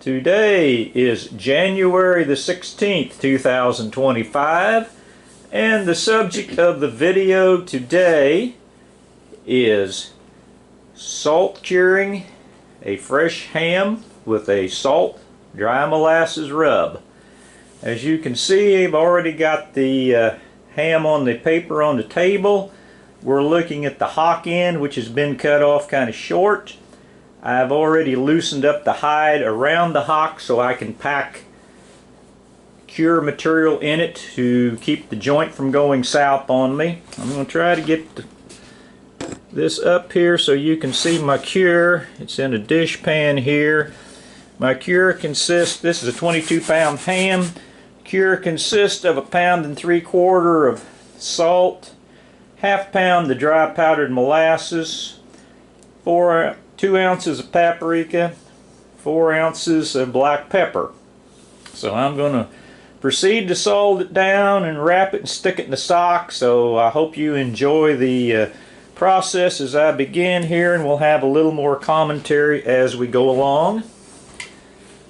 Today is January the 16th, 2025, and the subject of the video today is salt curing a fresh ham with a salt dry molasses rub. As you can see, I've already got the ham on the paper on the table. We're looking at the hock end, which has been cut off kind of short. I've already loosened up the hide around the hock so I can pack cure material in it to keep the joint from going south on me. I'm going to try to get this up here so you can see my cure. It's in a dish pan here. My cure consists, this is a 22-pound ham. Cure consists of 1 3/4 pounds of salt, 1/2 pound of dry powdered molasses, 2 ounces of paprika, 4 ounces of black pepper. So I'm going to proceed to salt it down and wrap it and stick it in the sock. So I hope you enjoy the process as I begin here, and we'll have a little more commentary as we go along.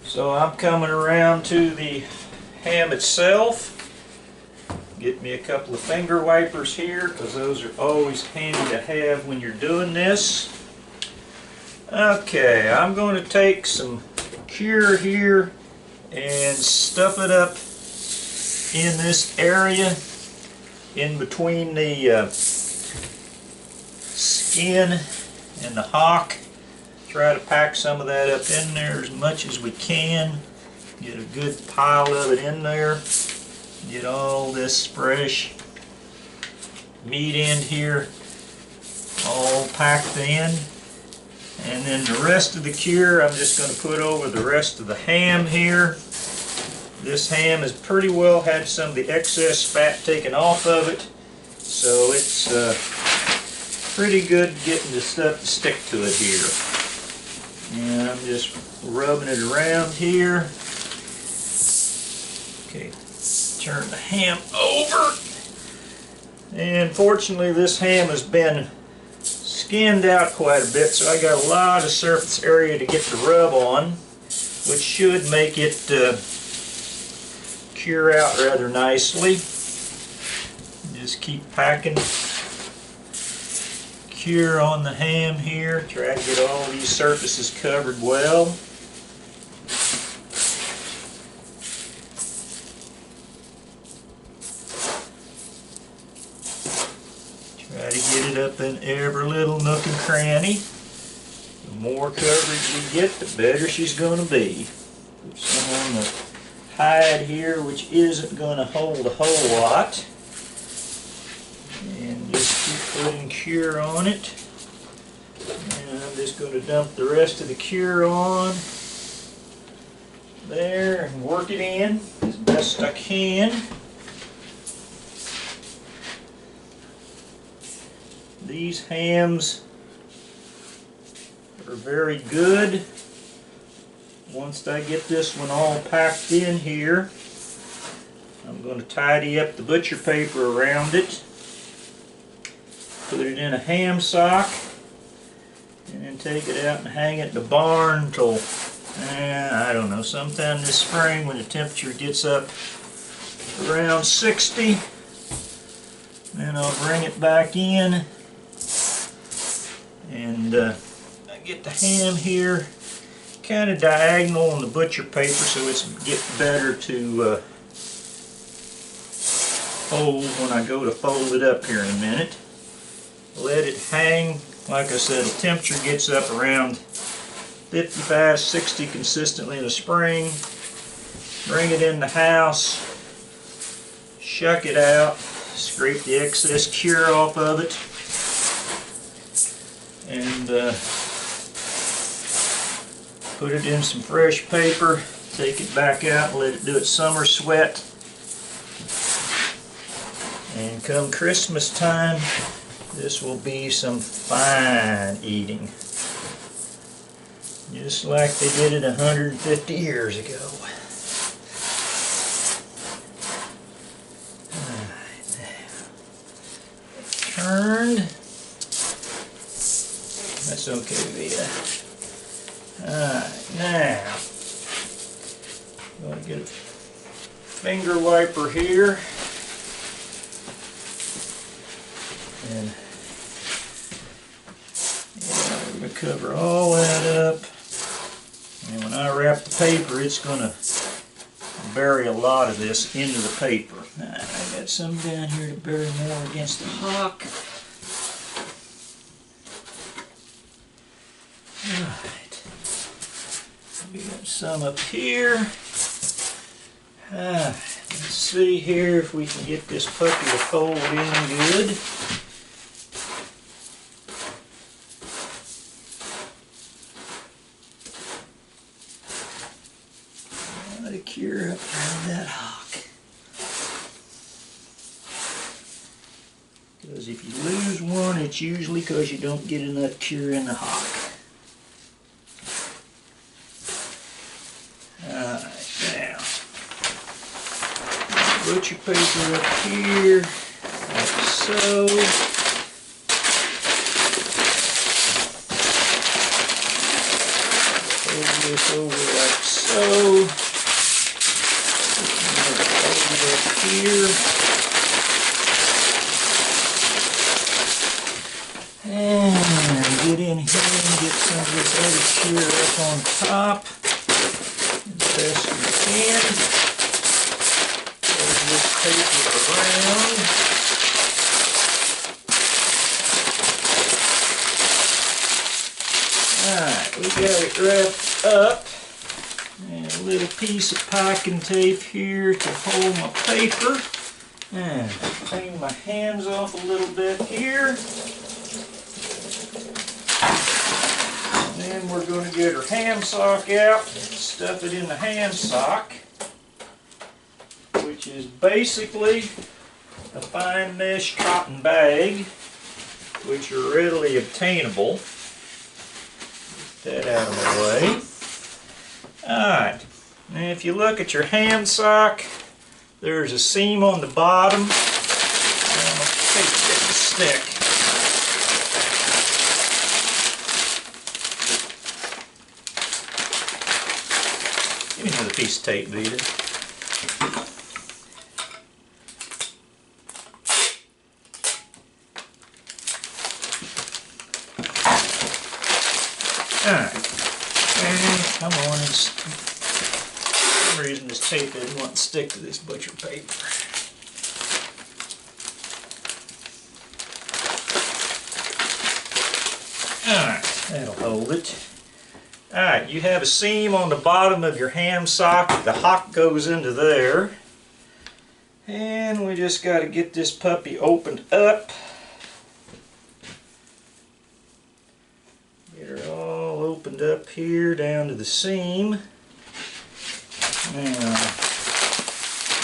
So I'm coming around to the ham itself. Get me a couple of finger wipers here, because those are always handy to have when you're doing this. Okay, I'm going to take some cure here and stuff it up in this area in between the skin and the hock. Try to pack some of that up in there as much as we can. Get a good pile of it in there. Get all this fresh meat end here all packed in. And then the rest of the cure I'm just going to put over the rest of the ham here. This ham has pretty well had some of the excess fat taken off of it, so it's pretty good getting the stuff to stick to it here. And I'm just rubbing it around here. Okay, turn the ham over. And fortunately this ham has been skinned out quite a bit, so I got a lot of surface area to get the rub on, which should make it cure out rather nicely. Just keep packing cure on the ham here. Try to get all these surfaces covered well. Try to get it up in every little nook and cranny. The more coverage you get, the better she's going to be. Put some on the hide here, which isn't going to hold a whole lot. And just keep putting cure on it. And I'm just going to dump the rest of the cure on there and work it in as best I can. These hams are very good. Once I get this one all packed in here, I'm going to tidy up the butcher paper around it, put it in a ham sock, and then take it out and hang it in the barn until, I don't know, sometime this spring when the temperature gets up around 60. Then I'll bring it back in. And I get the ham here kind of diagonal on the butcher paper so it's get better to hold when I go to fold it up here in a minute. Let it hang. Like I said, the temperature gets up around 55, 60 consistently in the spring. Bring it in the house, shuck it out, scrape the excess cure off of it, and put it in some fresh paper, take it back out and let it do its summer sweat. And come Christmas time, this will be some fine eating. Just like they did it 150 years ago. Turned. That's okay, Vita. Alright, now Get a finger wiper here. And we're going to cover all that up. And when I wrap the paper, it's going to bury a lot of this into the paper. I got some down here to bury more against the hock. Alright. We got some up here. Let's see here if we can get this puppy to fold in good. Let it cure up around that hock. Because if you lose one, it's usually because you don't get enough cure in the hock. Alright, now, put your paper up here, like so. Fold this over like so. Fold it up here. And get in here and get some of this other cure up on top as best we can. Fold this paper around. Alright, we got it wrapped up. And a little piece of packing tape here to hold my paper. And clean my hands off a little bit here. Then we're going to get our ham sock out, stuff it in the ham sock, which is basically a fine mesh cotton bag, which are readily obtainable. Get that out of the way. Alright, now if you look at your ham sock, there's a seam on the bottom. I'm going to take the stick. Give me another piece of tape, Vita. Alright. And come on, for some reason this tape didn't want to stick to this butcher paper. Alright, that'll hold it. Alright, you have a seam on the bottom of your ham sock. The hock goes into there. And we just got to get this puppy opened up. Get her all opened up here down to the seam. Now,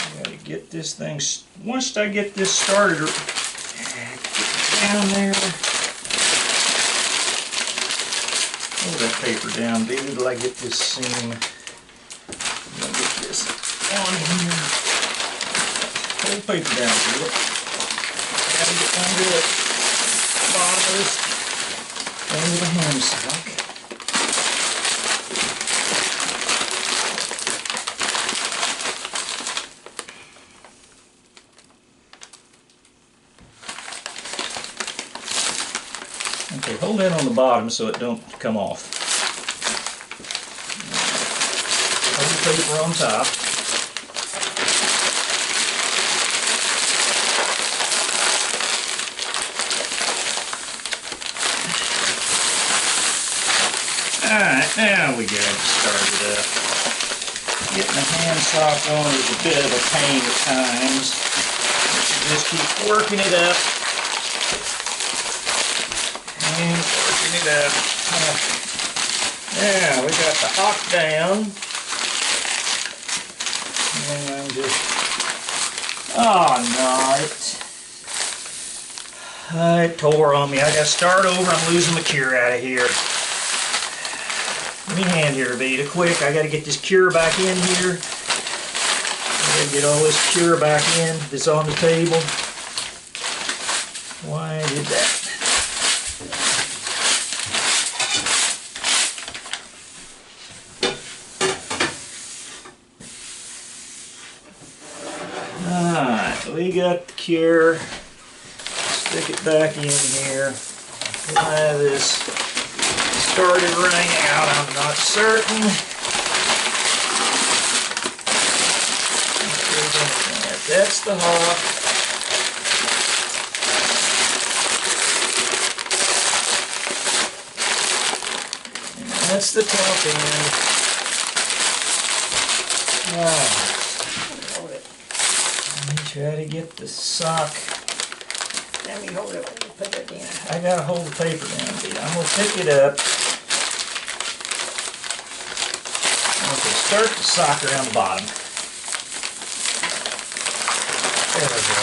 I got to get this thing, once I get this started, get it down there. Hold that paper down, baby, till I get this seam. I'm going to get this on here. Hold the paper down, baby. Got to get under the bottom of this, under the ham sock. Okay, hold that on the bottom so it don't come off. Hold the paper on top. Alright, now we got it started up. Getting the hand sock on is a bit of a pain at times. Just keep working it up. And working it up. Now we got the hock down. And I'm just, no, it tore on me. I gotta start over. I'm losing my cure out of here. Give me a hand here, Vita, quick. I gotta get this cure back in here. I gotta get all this cure back in that's on the table. Why I did that? we got the cure. Stick it back in here. Why this started running out, I'm not certain. That's the hawk. And that's the top end. Let me try to get the sock. Let me hold it when you put it in. I gotta hold the paper down, Pete. I'm gonna pick it up. Okay, start the sock around the bottom. There we go.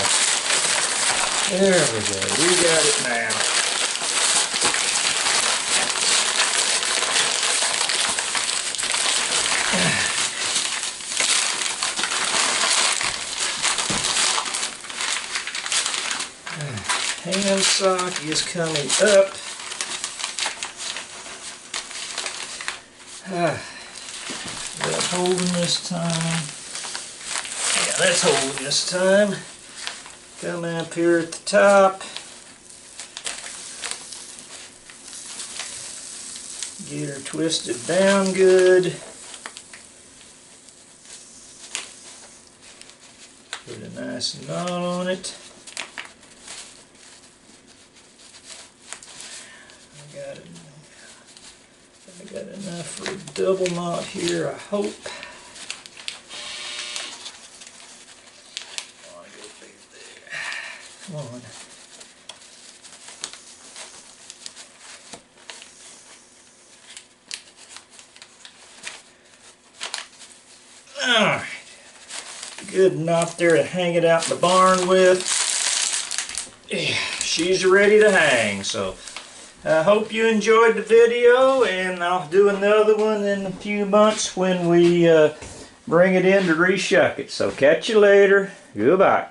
There we go. We got it now. Hand sock is coming up. Is that holding this time? Yeah, that's holding this time. Come up here at the top. Get her twisted down good. Put a nice knot on it. I got enough for a double knot here, I hope. Come on. Alright. Good knot there to hang it out in the barn with. Yeah, she's ready to hang, so I hope you enjoyed the video, and I'll do another one in a few months when we bring it in to reshuck it. So catch you later. Goodbye.